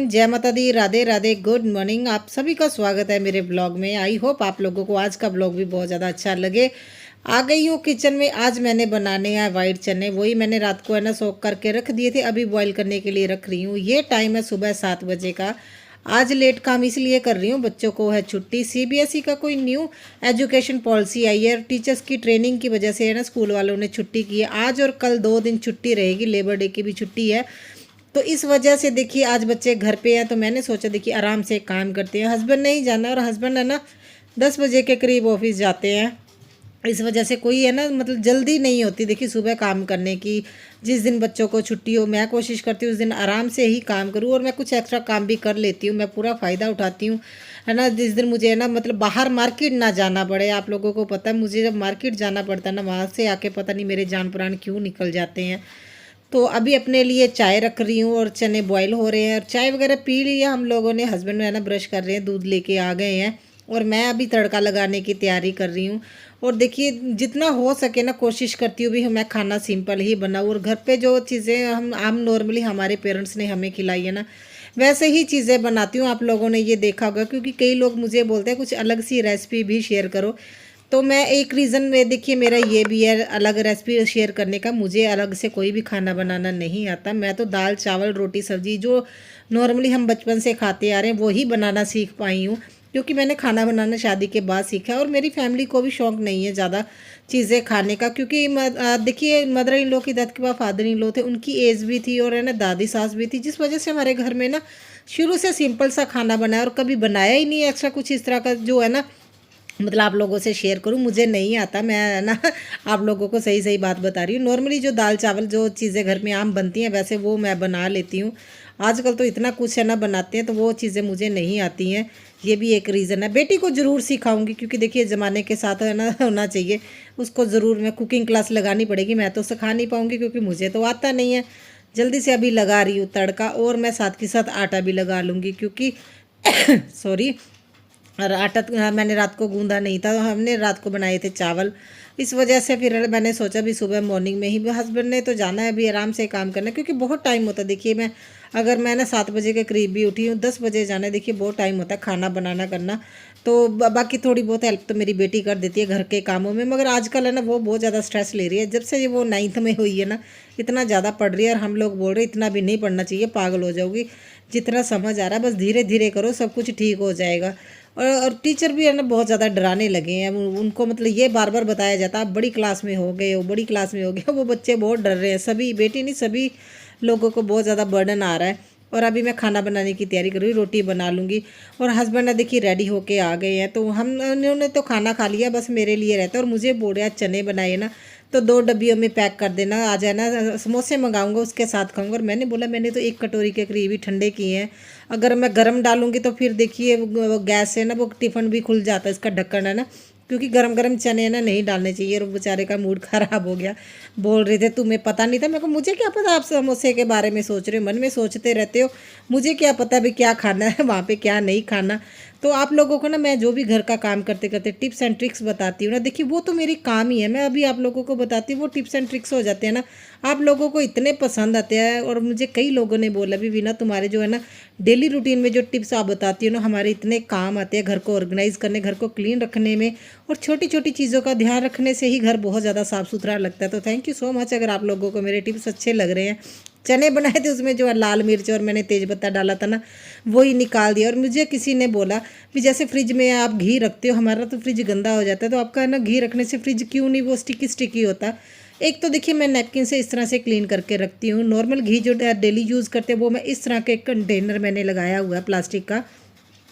जय माता दी, Radhe Radhe, good morning. आप सभी का स्वागत है मेरे ब्लॉग में। आई होप आप लोगों को आज का ब्लॉग भी बहुत ज़्यादा अच्छा लगे। आ गई हूँ किचन में। आज मैंने बनाने हैं वाइट चने। वही मैंने रात को है ना सोक करके रख दिए थे, अभी बॉईल करने के लिए रख रही हूँ। ये टाइम है सुबह 7 बजे का। आज लेट काम इसलिए कर रही हूँ, बच्चों को है छुट्टी। सीबीएसई का कोई न्यू एजुकेशन पॉलिसी आई है, टीचर्स की ट्रेनिंग की वजह से है ना स्कूल वालों ने छुट्टी की है। आज और कल 2 दिन छुट्टी रहेगी, लेबर डे की भी छुट्टी है। तो इस वजह से देखिए आज बच्चे घर पे हैं, तो मैंने सोचा देखिए आराम से काम करते हैं। हस्बैंड नहीं जाना, और हस्बैंड है ना 10 बजे के करीब ऑफिस जाते हैं। इस वजह से कोई है ना मतलब जल्दी नहीं होती देखिए सुबह काम करने की। जिस दिन बच्चों को छुट्टी हो मैं कोशिश करती हूँ उस दिन आराम से ही काम करूँ, और मैं कुछ एक्स्ट्रा काम भी कर लेती हूँ। मैं पूरा फ़ायदा उठाती हूँ है ना। जिस दिन मुझे है ना मतलब बाहर मार्केट ना जाना पड़े। आप लोगों को पता है मुझे जब मार्केट जाना पड़ता है ना, वहाँ से आके पता नहीं मेरे जान प्राण क्यों निकल जाते हैं। तो अभी अपने लिए चाय रख रही हूँ और चने बॉईल हो रहे हैं, और चाय वगैरह पी लिया हम लोगों ने। हस्बैंड है ना ब्रश कर रहे हैं, दूध लेके आ गए हैं, और मैं अभी तड़का लगाने की तैयारी कर रही हूँ। और देखिए जितना हो सके ना कोशिश करती हूँ भी मैं खाना सिंपल ही बनाऊँ, और घर पे जो चीज़ें हम नॉर्मली हमारे पेरेंट्स ने हमें खिलाई है ना वैसे ही चीज़ें बनाती हूँ। आप लोगों ने ये देखा होगा, क्योंकि कई लोग मुझे बोलते हैं कुछ अलग सी रेसिपी भी शेयर करो। तो मैं एक रीज़न में देखिए मेरा ये भी है अलग रेसिपी शेयर करने का। मुझे अलग से कोई भी खाना बनाना नहीं आता। मैं तो दाल चावल रोटी सब्जी जो नॉर्मली हम बचपन से खाते आ रहे हैं वही बनाना सीख पाई हूँ, क्योंकि मैंने खाना बनाना शादी के बाद सीखा। और मेरी फैमिली को भी शौक़ नहीं है ज़्यादा चीज़ें खाने का, क्योंकि देखिए मदर इन लॉ की डेथ के बाद फादर इन लॉ थे, उनकी एज भी थी और है ना दादी सास भी थी, जिस वजह से हमारे घर में ना शुरू से सिंपल सा खाना बनाया, और कभी बनाया ही नहीं एक्स्ट्रा कुछ इस तरह का जो है ना मतलब आप लोगों से शेयर करूं। मुझे नहीं आता, मैं है ना आप लोगों को सही सही बात बता रही हूँ। नॉर्मली जो दाल चावल जो चीज़ें घर में आम बनती हैं वैसे वो मैं बना लेती हूँ। आजकल तो इतना कुछ है ना बनाते हैं, तो वो चीज़ें मुझे नहीं आती हैं। ये भी एक रीज़न है। बेटी को ज़रूर सिखाऊंगी, क्योंकि देखिए ज़माने के साथ है ना होना चाहिए। उसको ज़रूर मैं कुकिंग क्लास लगानी पड़ेगी। मैं तो सिखा नहीं पाऊँगी क्योंकि मुझे तो आता नहीं है। जल्दी से अभी लगा रही हूँ तड़का, और मैं साथ के साथ आटा भी लगा लूँगी, क्योंकि सॉरी, और आटा मैंने रात को गूंदा नहीं था, हमने रात को बनाए थे चावल। इस वजह से फिर मैंने सोचा भी सुबह मॉर्निंग में ही हस्बैंड ने तो जाना है, अभी आराम से काम करना है, क्योंकि बहुत टाइम होता है। देखिए मैं अगर मैं ना 7 बजे के करीब भी उठी हूँ, 10 बजे जाना है, देखिए बहुत टाइम होता है खाना बनाना करना। तो बाकी थोड़ी बहुत हेल्प तो मेरी बेटी कर देती है घर के कामों में, मगर आजकल है ना वो बहुत ज़्यादा स्ट्रेस ले रही है। जब से ये वो 9th में हुई है ना इतना ज़्यादा पढ़ रही है, और हम लोग बोल रहे इतना भी नहीं पढ़ना चाहिए, पागल हो जाओगी। जितना समझ आ रहा है बस धीरे धीरे करो, सब कुछ ठीक हो जाएगा। और टीचर भी है ना बहुत ज़्यादा डराने लगे हैं। उनको मतलब ये बार बार बताया जाता है आप बड़ी क्लास में हो गए हो, बड़ी क्लास में हो गए हो। वो बच्चे बहुत डर रहे हैं, सभी बेटी नहीं सभी लोगों को बहुत ज़्यादा बर्डन आ रहा है। और अभी मैं खाना बनाने की तैयारी कर रही हूँ, रोटी बना लूँगी। और हस्बैंड ने देखिए रेडी होके आ गए हैं, तो हम उन्होंने तो खाना खा लिया, बस मेरे लिए रहता है। और मुझे बोल रहे हैं चने बनाए ना, तो 2 डब्बियों में पैक कर देना, आ जाना, समोसे मंगाऊंगा उसके साथ खाऊंगा। और मैंने बोला मैंने तो 1 कटोरी के करीब ही ठंडे किए हैं, अगर मैं गर्म डालूंगी तो फिर देखिए वो गैस से ना वो टिफ़िन भी खुल जाता है, इसका ढक्कन है ना, क्योंकि गरम गरम चने ना नहीं डालने चाहिए। और बेचारे का मूड ख़राब हो गया, बोल रहे थे तुम्हें पता नहीं था। मेरे को मुझे क्या पता आप समोसे के बारे में सोच रहे हो, मन में सोचते रहते हो, मुझे क्या पता भी क्या खाना है वहाँ पे क्या नहीं खाना। तो आप लोगों को ना मैं जो भी घर का काम करते करते टिप्स एंड ट्रिक्स बताती हूँ ना, देखिए वो तो मेरी काम ही है। मैं अभी आप लोगों को बताती हूँ, वो टिप्स एंड ट्रिक्स हो जाते हैं ना, आप लोगों को इतने पसंद आते हैं। और मुझे कई लोगों ने बोला भी वीना तुम्हारे जो है ना डेली रूटीन में जो टिप्स आप बताती हो ना हमारे इतने काम आते हैं, घर को ऑर्गेनाइज करने, घर को क्लीन रखने में, और छोटी छोटी चीज़ों का ध्यान रखने से ही घर बहुत ज़्यादा साफ़ सुथरा लगता है। तो थैंक यू सो मच अगर आप लोगों को मेरे टिप्स अच्छे लग रहे हैं। चने बनाए थे उसमें जो है लाल मिर्च और मैंने तेज़पत्ता डाला था ना, वही निकाल दिया। और मुझे किसी ने बोला कि जैसे फ्रिज में आप घी रखते हो, हमारा तो फ्रिज गंदा हो जाता है, तो आपका ना घी रखने से फ्रिज क्यों नहीं वो स्टिकी स्टिकी होता। एक तो देखिए मैं नैपकिन से इस तरह से क्लीन करके रखती हूँ। नॉर्मल घी जो डेली यूज़ करते हैं वो मैं इस तरह के कंटेनर मैंने लगाया हुआ है प्लास्टिक का।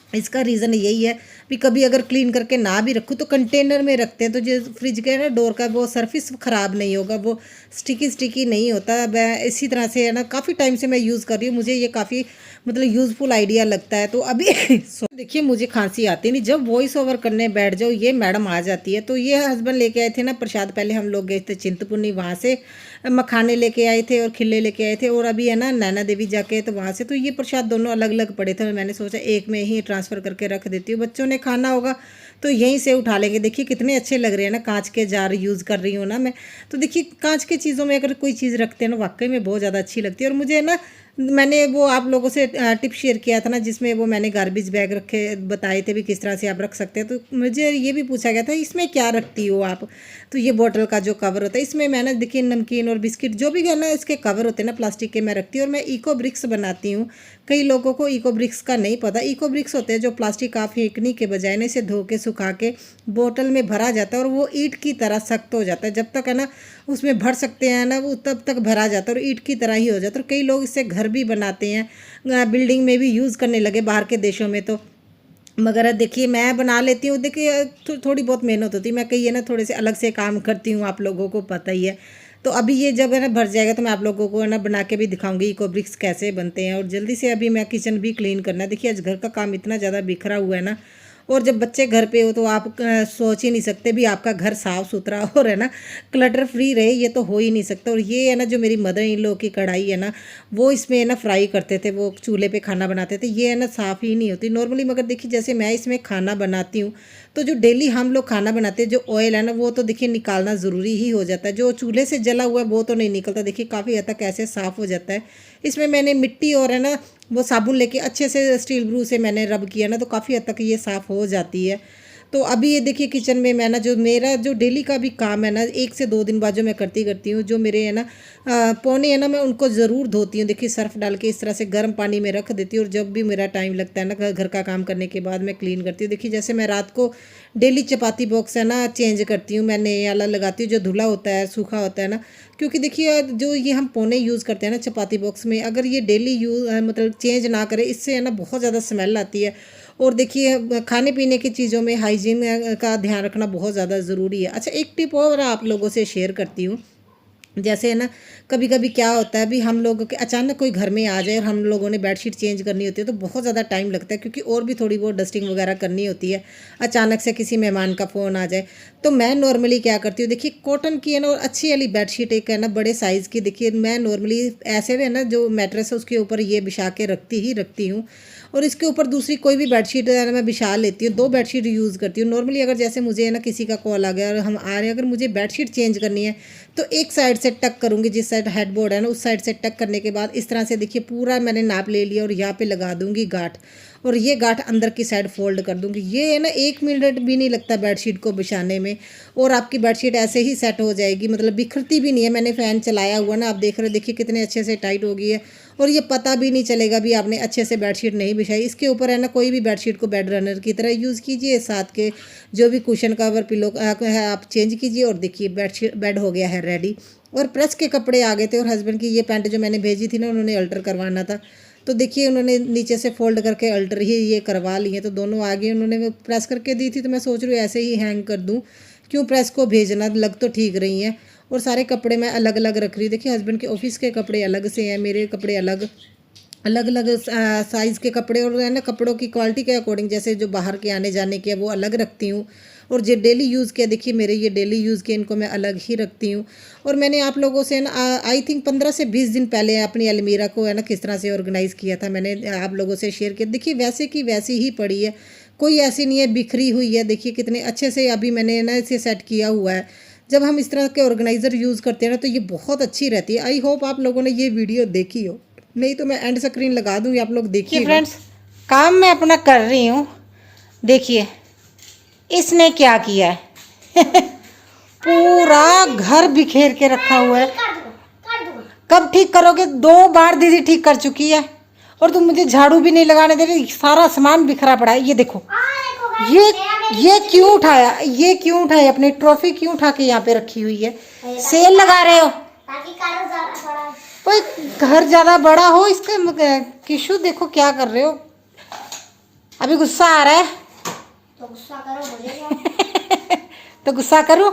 इसका रीज़न यही है कि कभी अगर क्लीन करके ना भी रखूँ तो कंटेनर में रखते हैं, तो जो फ्रिज के ना डोर का वो सरफेस ख़राब नहीं होगा, वो स्टिकी स्टिकी नहीं होता। मैं इसी तरह से है ना काफ़ी टाइम से मैं यूज़ कर रही हूँ, मुझे ये काफ़ी मतलब यूज़फुल आइडिया लगता है। तो अभी देखिए मुझे खांसी आती नहीं, जब वॉइस ओवर करने बैठ जाओ ये मैडम आ जाती है। तो ये हस्बैंड लेके आए थे ना प्रसाद, पहले हम लोग गए थे चिंतपूर्णी, वहाँ से मखाने लेके आए थे और खिले लेके आए थे, और अभी है ना नैना देवी जाके तो वहाँ से, तो ये प्रसाद दोनों अलग अलग पड़े थे। मैंने सोचा एक में ही ट्रांसफ़र करके रख देती हूँ, बच्चों ने खाना होगा तो यहीं से उठा लेंगे। देखिए कितने अच्छे लग रहे हैं ना, कांच के जार यूज़ कर रही हूँ ना मैं। तो देखिए कांच के चीज़ों में अगर कोई चीज़ रखते हैं ना वाकई में बहुत ज़्यादा अच्छी लगती है। और मुझे ना मैंने वो आप लोगों से टिप शेयर किया था ना, जिसमें वो मैंने गार्बेज बैग रखे बताए थे भी किस तरह से आप रख सकते हैं। तो मुझे ये भी पूछा गया था इसमें क्या रखती हो आप, तो ये बोतल का जो कवर होता है इसमें मैंने देखिए नमकीन और बिस्किट जो भी है ना इसके कवर होते हैं ना प्लास्टिक के मैं रखती हूँ। और मैं इको ब्रिक्स बनाती हूँ। कई लोगों को इको ब्रिक्स का नहीं पता। इको ब्रिक्स होते हैं जो प्लास्टिक आप फेंकने के बजाय ना इसे धो के सुखा के बोतल में भरा जाता है और वो ईंट की तरह सख्त हो जाता है। जब तक है ना उसमें भर सकते हैं ना वो तब तक भरा जाता है और ईंट की तरह ही हो जाता है। और कई लोग इससे घर भी बनाते हैं, बिल्डिंग में भी यूज़ करने लगे बाहर के देशों में। तो मगर देखिए मैं बना लेती हूँ। देखिए थोड़ी बहुत मेहनत होती है, मैं कही है ना थोड़े से अलग से काम करती हूँ, आप लोगों को पता ही है। तो अभी ये जब है ना भर जाएगा तो मैं आप लोगों को है ना बना के भी दिखाऊंगी इको ब्रिक्स कैसे बनते हैं। और जल्दी से अभी मैं किचन भी क्लीन करना है। देखिए आज घर का काम इतना ज़्यादा बिखरा हुआ है ना, और जब बच्चे घर पे हो तो आप सोच ही नहीं सकते भी आपका घर साफ़ सुथरा और है ना क्लटर फ्री रहे, ये तो हो ही नहीं सकता। और ये है ना जो मेरी मदर इन लॉ की कढ़ाई है ना, वो इसमें है ना फ्राई करते थे, वो चूल्हे पे खाना बनाते थे, ये है ना साफ़ ही नहीं होती नॉर्मली। मगर देखिए जैसे मैं इसमें खाना बनाती हूँ तो जो डेली हम लोग खाना बनाते हैं जो ऑयल है ना वो तो देखिए निकालना ज़रूरी ही हो जाता है। जो चूल्हे से जला हुआ है वो तो नहीं निकलता। देखिए काफ़ी हद तक ऐसे साफ़ हो जाता है। इसमें मैंने मिट्टी और है ना वो साबुन लेके अच्छे से स्टील ब्रू से मैंने रब किया ना, तो काफ़ी हद तक ये साफ़ हो जाती है। तो अभी ये देखिए किचन में मैं ना जो मेरा जो डेली का भी काम है ना 1 से 2 दिन बाद जो मैं करती हूँ, जो मेरे है ना पौने है ना मैं उनको ज़रूर धोती हूँ। देखिए सर्फ़ डाल के इस तरह से गर्म पानी में रख देती हूँ और जब भी मेरा टाइम लगता है ना घर का काम करने के बाद मैं क्लीन करती हूँ। देखिए जैसे मैं रात को डेली चपाती बॉक्स है ना चेंज करती हूँ, मैं नए वाला लगाती हूँ जो धुला होता है सूखा होता है ना। क्योंकि देखिए जो ये हम पौने यूज़ करते हैं ना चपाती बॉक्स में, अगर ये डेली यूज़ मतलब चेंज ना करें इससे है ना बहुत ज़्यादा स्मेल आती है। और देखिए खाने पीने की चीज़ों में हाइजीन का ध्यान रखना बहुत ज़्यादा ज़रूरी है। अच्छा एक टिप और आप लोगों से शेयर करती हूँ। जैसे है ना कभी कभी क्या होता है भी हम लोगों के अचानक कोई घर में आ जाए और हम लोगों ने बेडशीट चेंज करनी होती है तो बहुत ज़्यादा टाइम लगता है, क्योंकि और भी थोड़ी बहुत डस्टिंग वगैरह करनी होती है। अचानक से किसी मेहमान का फ़ोन आ जाए तो मैं नॉर्मली क्या करती हूँ, देखिए कॉटन की है ना और अच्छी वाली बेडशीट एक है ना बड़े साइज़ की, देखिए मैं नॉर्मली ऐसे है ना जो मैट्रेस है उसके ऊपर ये बिछा के रखती हूँ। और इसके ऊपर दूसरी कोई भी बेडशीट है ना मैं बिछा लेती हूँ। 2 बेडशीट यूज़ करती हूँ नॉर्मली। अगर जैसे मुझे है ना किसी का कॉल आ गया और हम आ रहे हैं, अगर मुझे बेडशीट चेंज करनी है तो एक साइड से टक करूँगी, जिस साइड हेडबोर्ड है ना उस साइड से टक करने के बाद इस तरह से देखिए पूरा मैंने नाप ले लिया और यहाँ पे लगा दूँगी गांठ, और ये गांठ अंदर की साइड फोल्ड कर दूँगी। ये है ना 1 मिनट भी नहीं लगता बेडशीट को बिछाने में और आपकी बेडशीट ऐसे ही सेट हो जाएगी, मतलब बिखरती भी नहीं है। मैंने फ़ैन चलाया हुआ ना, आप देख रहे देखिए कितने अच्छे से टाइट हो गई है और ये पता भी नहीं चलेगा भी आपने अच्छे से बेडशीट नहीं बिछाई। इसके ऊपर है ना कोई भी बेडशीट को बेड रनर की तरह यूज़ कीजिए, साथ के जो भी कुशन कवर पिलो है आप चेंज कीजिए और देखिए बेड हो गया है रेडी। और प्रेस के कपड़े आ गए थे और हस्बैंड की ये पैंट जो मैंने भेजी थी ना उन्होंने अल्टर करवाना था, तो देखिए उन्होंने नीचे से फोल्ड करके अल्टर ही ये करवा लिए, तो दोनों आगे उन्होंने प्रेस करके दी थी। तो मैं सोच रही हूँ ऐसे ही हैंग कर दूँ, क्यों प्रेस को भेजना, लग तो ठीक रही हैं। और सारे कपड़े मैं अलग अलग रख रही हूँ। देखिए हस्बैंड के ऑफिस के कपड़े अलग से हैं, मेरे कपड़े अलग अलग अलग साइज़ के कपड़े और है ना कपड़ों की क्वालिटी के अकॉर्डिंग जैसे जो बाहर के आने जाने के वो अलग रखती हूँ। और जो डेली यूज़ के देखिए मेरे ये डेली यूज़ के इनको मैं अलग ही रखती हूँ। और मैंने आप लोगों से ना आई थिंक 15 से 20 दिन पहले अपनी अलमीरा को है ना किस तरह से ऑर्गेनाइज़ किया था, मैंने आप लोगों से शेयर किया। देखिए वैसे की वैसी ही पड़ी है, कोई ऐसी नहीं है बिखरी हुई है। देखिए कितने अच्छे से अभी मैंने ना इसे सेट किया हुआ है। जब हम इस तरह के ऑर्गेनाइज़र यूज़ करते हैं ना तो ये बहुत अच्छी रहती है। आई होप आप लोगों ने ये वीडियो देखी हो, नहीं तो मैं एंड स्क्रीन लगा दूंगी, आप लोग देखिए। फ्रेंड्स काम मैं अपना कर रही हूँ, देखिए इसने क्या किया है पूरा घर बिखेर के रखा हुआ है। कब ठीक करोगे? 2 बार दीदी ठीक कर चुकी है और तुम मुझे झाड़ू भी नहीं लगाने दे रही। सारा सामान बिखरा पड़ा है। ये देखो ये क्यों उठाया, ये क्यों उठाया, अपनी ट्रॉफी क्यों उठा के यहाँ पे रखी हुई है? सेल लगा रहे हो? घर ज्यादा बड़ा हो इसका किशु, देखो क्या कर रहे हो। अभी गुस्सा आ रहा है तो गुस्सा करो मुझे तो गुस्सा करो।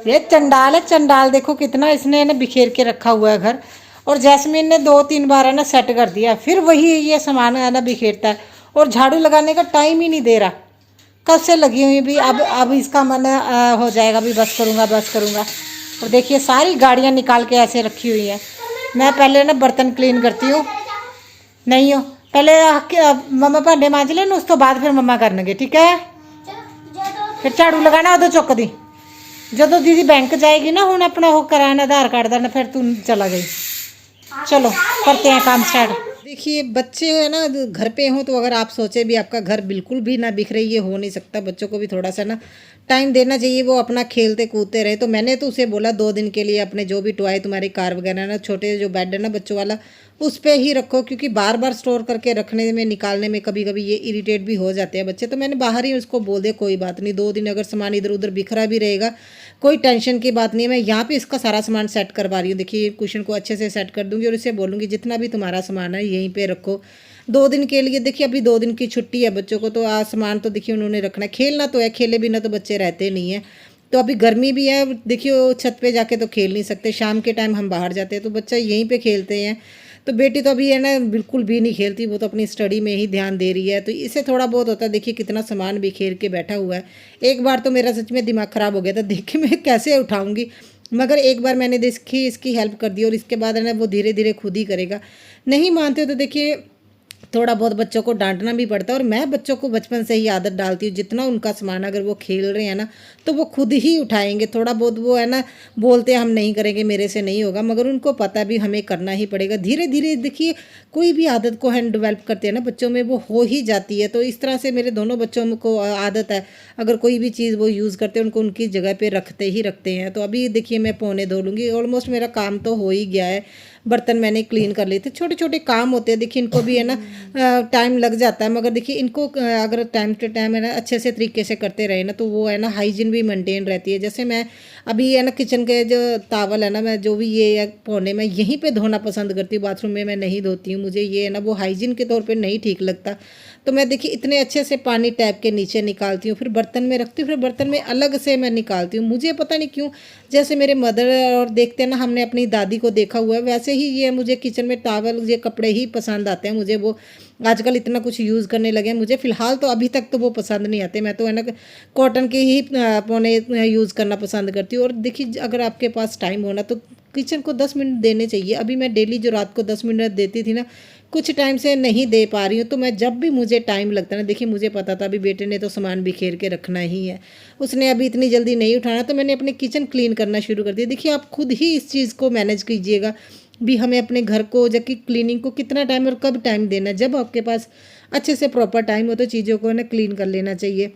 ये चंडाल है चंडाल, देखो कितना इसने ना बिखेर के रखा हुआ है घर। और जैस्मीन ने 2-3 बार है ना सेट कर दिया, फिर वही ये सामान है ना बिखेरता है और झाड़ू लगाने का टाइम ही नहीं दे रहा। कब से लगी हुई भी, अब इसका मन हो जाएगा भी बस करूँगा। और देखिए सारी गाड़ियाँ निकाल के ऐसे रखी हुई हैं। मैं पहले ना बर्तन क्लीन करती हूँ, नहीं हो पहले मम्मा भांडे मांज लेन, उस तो बाद फिर मम्मा करनगे, ठीक है? फिर झाड़ू लगाना उदो चुक दी, जो दीदी बैंक जाएगी ना हूँ अपना वो कराना आधार कार्ड का, फिर तू चला गई। चलो करते हैं काम स्टार्ट। देखिए बच्चे है ना घर पे हो तो अगर आप सोचे भी आपका घर बिल्कुल भी ना बिखरे, ये हो नहीं सकता। बच्चों को भी थोड़ा सा ना टाइम देना चाहिए, वो अपना खेलते कूदते रहे। तो मैंने तो उसे बोला 2 दिन के लिए अपने जो भी टॉय तुम्हारी कार वगैरह ना, छोटे जो बेड है ना बच्चों वाला, उस पे ही रखो, क्योंकि बार बार स्टोर करके रखने में निकालने में कभी कभी ये इरिटेट भी हो जाते हैं बच्चे। तो मैंने बाहर ही उसको बोल दिया कोई बात नहीं, 2 दिन अगर सामान इधर उधर बिखरा भी रहेगा कोई टेंशन की बात नहीं है। मैं यहाँ पे इसका सारा सामान सेट करवा रही हूँ। देखिए कुशन को अच्छे से सेट कर दूंगी और इसे बोलूँगी जितना भी तुम्हारा सामान है यहीं पे रखो 2 दिन के लिए। देखिए अभी 2 दिन की छुट्टी है बच्चों को, तो आज सामान तो देखिए उन्होंने रखना है। खेलना तो है, खेले बिना तो बच्चे रहते नहीं है। तो अभी गर्मी भी है, देखिए वो छत पे जाके तो खेल नहीं सकते। शाम के टाइम हम बाहर जाते हैं तो बच्चा यहीं पे खेलते हैं। तो बेटी तो अभी है ना बिल्कुल भी नहीं खेलती, वो तो अपनी स्टडी में ही ध्यान दे रही है। तो इसे थोड़ा बहुत होता है, देखिए कितना सामान बिखेर के बैठा हुआ है। एक बार तो मेरा सच में दिमाग ख़राब हो गया था देख के, मैं कैसे उठाऊंगी। मगर एक बार मैंने देखी इसकी हेल्प कर दी और इसके बाद है ना वो धीरे धीरे खुद ही करेगा। नहीं मानते तो देखिए थोड़ा बहुत बच्चों को डांटना भी पड़ता है। और मैं बच्चों को बचपन से ही आदत डालती हूँ, जितना उनका सामान अगर वो खेल रहे हैं ना तो वो खुद ही उठाएंगे। थोड़ा बहुत वो है ना बोलते हैं हम नहीं करेंगे, मेरे से नहीं होगा, मगर उनको पता भी हमें करना ही पड़ेगा। धीरे धीरे देखिए कोई भी आदत को हम डेवलप करते हैं ना बच्चों में, वो हो ही जाती है। तो इस तरह से मेरे दोनों बच्चों को आदत है, अगर कोई भी चीज़ वो यूज़ करते हैं उनको उनकी जगह पे रखते ही रखते हैं। तो अभी देखिए मैं पौने धो लूँगी, ऑलमोस्ट मेरा काम तो हो ही गया है। बर्तन मैंने क्लीन कर लिए थे। छोटे छोटे काम होते हैं, देखिए इनको भी है ना टाइम लग जाता है, मगर देखिए इनको अगर टाइम टू टाइम है ना अच्छे से तरीके से करते रहे ना तो वो है ना हाइजीन भी मेंटेन रहती है। जैसे मैं अभी है ना किचन के जो तावल है ना, मैं जो भी ये या पौने मैं यहीं पे धोना पसंद करती हूँ, बाथरूम में मैं नहीं धोती हूँ। मुझे ये है ना वो हाइजीन के तौर पे नहीं ठीक लगता। तो मैं देखिए इतने अच्छे से पानी टैप के नीचे निकालती हूँ, फिर बर्तन में रखती हूँ, फिर बर्तन में अलग से मैं निकालती हूँ। मुझे पता नहीं क्यों, जैसे मेरे मदर और देखते हैं ना, हमने अपनी दादी को देखा हुआ है, वैसे ही ये मुझे किचन में टॉवल ये कपड़े ही पसंद आते हैं। मुझे वो आजकल इतना कुछ यूज़ करने लगे हैं, मुझे फ़िलहाल तो अभी तक तो वो पसंद नहीं आते। मैं तो है ना कॉटन के ही पौने यूज़ करना पसंद करती हूँ। और देखिए अगर आपके पास टाइम हो ना तो किचन को 10 मिनट देने चाहिए। अभी मैं डेली जो रात को 10 मिनट देती थी ना, कुछ टाइम से नहीं दे पा रही हूँ। तो मैं जब भी मुझे टाइम लगता है ना, देखिए मुझे पता था अभी बेटे ने तो सामान बिखेर के रखना ही है, उसने अभी इतनी जल्दी नहीं उठाना, तो मैंने अपने किचन क्लीन करना शुरू कर दिया। देखिए आप खुद ही इस चीज़ को मैनेज कीजिएगा भी हमें अपने घर को जबकि क्लीनिंग को कितना टाइम और कब टाइम देना है। जब आपके पास अच्छे से प्रॉपर टाइम हो तो चीज़ों को ना क्लीन कर लेना चाहिए।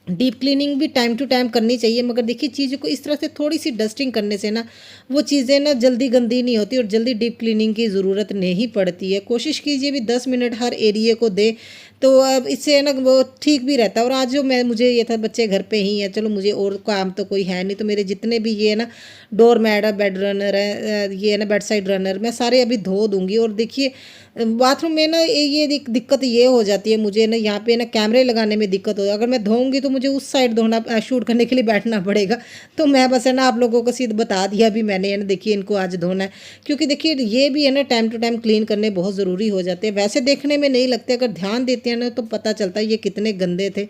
डीप क्लीनिंग भी टाइम टू टाइम करनी चाहिए, मगर देखिए चीज़ों को इस तरह से थोड़ी सी डस्टिंग करने से ना वो चीज़ें ना जल्दी गंदी नहीं होती और जल्दी डीप क्लीनिंग की ज़रूरत नहीं पड़ती है। कोशिश कीजिए भी 10 मिनट हर एरिया को दे, तो अब इससे है ना वो ठीक भी रहता है। और आज जो मुझे ये था बच्चे घर पे ही हैं, चलो मुझे और काम तो कोई है नहीं, तो मेरे जितने भी ये है ना डोर मैट है, बेड रनर है, ये है ना बेड साइड रनर, मैं सारे अभी धो दूँगी। और देखिए बाथरूम में ना ये दिक्कत ये हो जाती है मुझे ना, यहाँ पे ना कैमरे लगाने में दिक्कत हो, अगर मैं धोऊंगी तो मुझे उस साइड धोना शूट करने के लिए बैठना पड़ेगा। तो मैं बस है ना आप लोगों को सीधे बता दिया भी मैंने है ना, देखिए इनको आज धोना है, क्योंकि देखिए ये भी है ना टाइम टू टाइम क्लीन करने बहुत ज़रूरी हो जाते हैं। वैसे देखने में नहीं लगते, अगर ध्यान देते हैं ना तो पता चलता है ये कितने गंदे थे।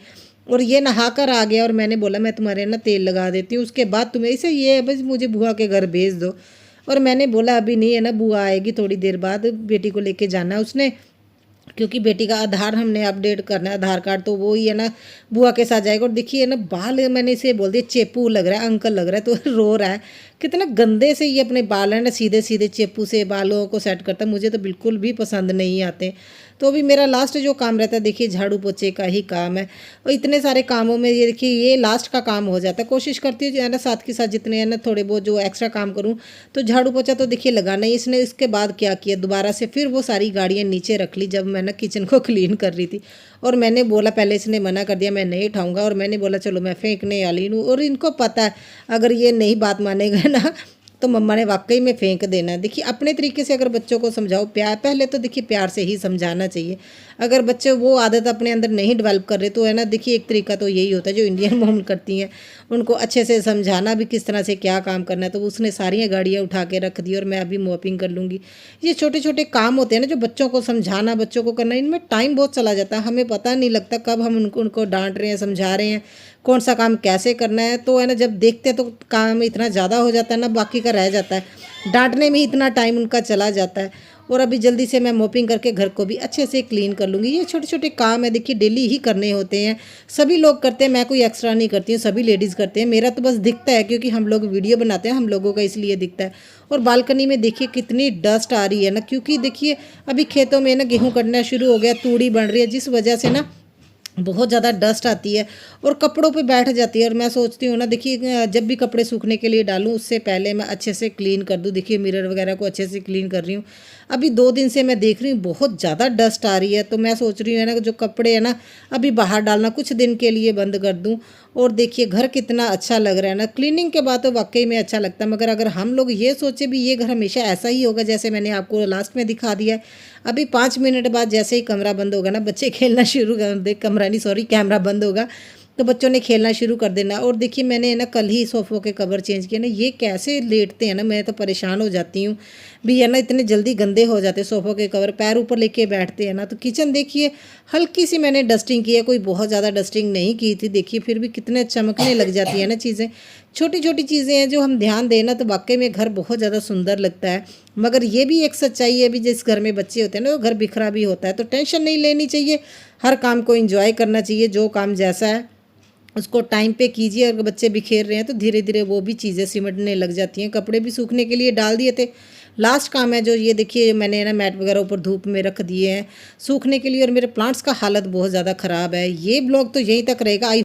और ये नहा कर आ गया और मैंने बोला मैं तुम्हारे ना तेल लगा देती हूँ, उसके बाद तुम्हें इसे ये है बस मुझे बुआ के घर भेज दो। और मैंने बोला अभी नहीं है ना, बुआ आएगी थोड़ी देर बाद, बेटी को लेके जाना है उसने, क्योंकि बेटी का आधार हमने अपडेट करना है, आधार कार्ड, तो वो ही है ना बुआ के साथ जाएगा। और देखिए ना बाल मैंने इसे बोल दिया चेपू लग रहा है, अंकल लग रहा है, तो रो रहा है। कितना गंदे से ये अपने बाल है ना सीधे सीधे चेपू से बालों को सेट करता है, मुझे तो बिल्कुल भी पसंद नहीं आते। तो अभी मेरा लास्ट जो काम रहता है देखिए झाड़ू पोछे का ही काम है। और इतने सारे कामों में ये देखिए ये लास्ट का काम हो जाता है। कोशिश करती हूँ जो है ना साथ के साथ जितने है ना थोड़े बहुत जो एक्स्ट्रा काम करूँ। तो झाड़ू पोछा तो देखिए लगाना ही, इसने इसके बाद क्या किया दोबारा से फिर वो सारी गाड़ियाँ नीचे रख ली जब मैं ना किचन को क्लीन कर रही थी। और मैंने बोला, पहले इसने मना कर दिया मैं नहीं उठाऊँगा, और मैंने बोला चलो मैं फेंकने वाली हूँ। और इनको पता है अगर ये नहीं बात मानेगा ना तो मम्मा ने वाकई में फेंक देना। देखिए अपने तरीके से अगर बच्चों को समझाओ, प्यार पहले तो देखिए प्यार से ही समझाना चाहिए। अगर बच्चे वो आदत अपने अंदर नहीं डेवलप कर रहे तो है ना, देखिए एक तरीका तो यही होता है जो इंडियन मॉम करती हैं, उनको अच्छे से समझाना भी किस तरह से क्या काम करना है। तो उसने सारी गाड़ियाँ उठा के रख दी और मैं अभी मॉपिंग कर लूँगी। ये छोटे छोटे काम होते हैं ना जो बच्चों को समझाना, बच्चों को करना, इनमें टाइम बहुत चला जाता है, हमें पता नहीं लगता कब हम उनको डांट रहे हैं, समझा रहे हैं, कौन सा काम कैसे करना है। तो है ना जब देखते हैं तो काम इतना ज़्यादा हो जाता है ना, बाकी का रह जाता है, डांटने में ही इतना टाइम उनका चला जाता है। और अभी जल्दी से मैं मोपिंग करके घर को भी अच्छे से क्लीन कर लूँगी। ये छोटे छोटे काम है, देखिए डेली ही करने होते हैं, सभी लोग करते हैं, मैं कोई एक्स्ट्रा नहीं करती हूँ, सभी लेडीज़ करते हैं। मेरा तो बस दिखता है क्योंकि हम लोग वीडियो बनाते हैं, हम लोगों का इसलिए दिखता है। और बालकनी में देखिए कितनी डस्ट आ रही है ना, क्योंकि देखिए अभी खेतों में ना गेहूँ कटना शुरू हो गया, तूड़ी बन रही है, जिस वजह से ना बहुत ज़्यादा डस्ट आती है और कपड़ों पे बैठ जाती है। और मैं सोचती हूँ ना, देखिए जब भी कपड़े सूखने के लिए डालूँ उससे पहले मैं अच्छे से क्लीन कर दूँ। देखिए मिरर वगैरह को अच्छे से क्लीन कर रही हूँ। अभी 2 दिन से मैं देख रही हूँ बहुत ज़्यादा डस्ट आ रही है, तो मैं सोच रही हूँ ना जो कपड़े हैं ना अभी बाहर डालना कुछ दिन के लिए बंद कर दूँ। और देखिए घर कितना अच्छा लग रहा है ना, क्लीनिंग के बाद तो वाकई में अच्छा लगता है। मगर अगर हम लोग ये सोचे भी ये घर हमेशा ऐसा ही होगा जैसे मैंने आपको लास्ट में दिखा दिया है, अभी 5 मिनट बाद जैसे ही कमरा बंद होगा ना, बच्चे खेलना शुरू कर दे, कमरा नहीं सॉरी कैमरा बंद होगा तो बच्चों ने खेलना शुरू कर देना। और देखिए मैंने ना कल ही सोफ़ों के कवर चेंज किए ना, ये कैसे लेटते हैं ना, मैं तो परेशान हो जाती हूँ भी है ना, इतने जल्दी गंदे हो जाते सोफ़ों के कवर, पैर ऊपर लेके बैठते हैं ना। तो किचन देखिए हल्की सी मैंने डस्टिंग की है, कोई बहुत ज़्यादा डस्टिंग नहीं की थी, देखिए फिर भी कितने चमकने लग जाती है ना चीज़ें। छोटी छोटी चीज़ें हैं जो हम ध्यान दें ना तो वाकई में घर बहुत ज़्यादा सुंदर लगता है। मगर ये भी एक सच्चाई है भी, जिस घर में बच्चे होते हैं ना वो घर बिखरा भी होता है, तो टेंशन नहीं लेनी चाहिए, हर काम को एंजॉय करना चाहिए। जो काम जैसा है उसको टाइम पे कीजिए। अगर बच्चे बिखेर रहे हैं तो धीरे धीरे वो भी चीज़ें सिमटने लग जाती हैं। कपड़े भी सूखने के लिए डाल दिए थे, लास्ट काम है जो ये देखिए मैंने ना मैट वगैरह ऊपर धूप में रख दिए हैं सूखने के लिए। और मेरे प्लांट्स का हालत बहुत ज़्यादा ख़राब है। ये ब्लॉग तो यहीं तक रहेगा।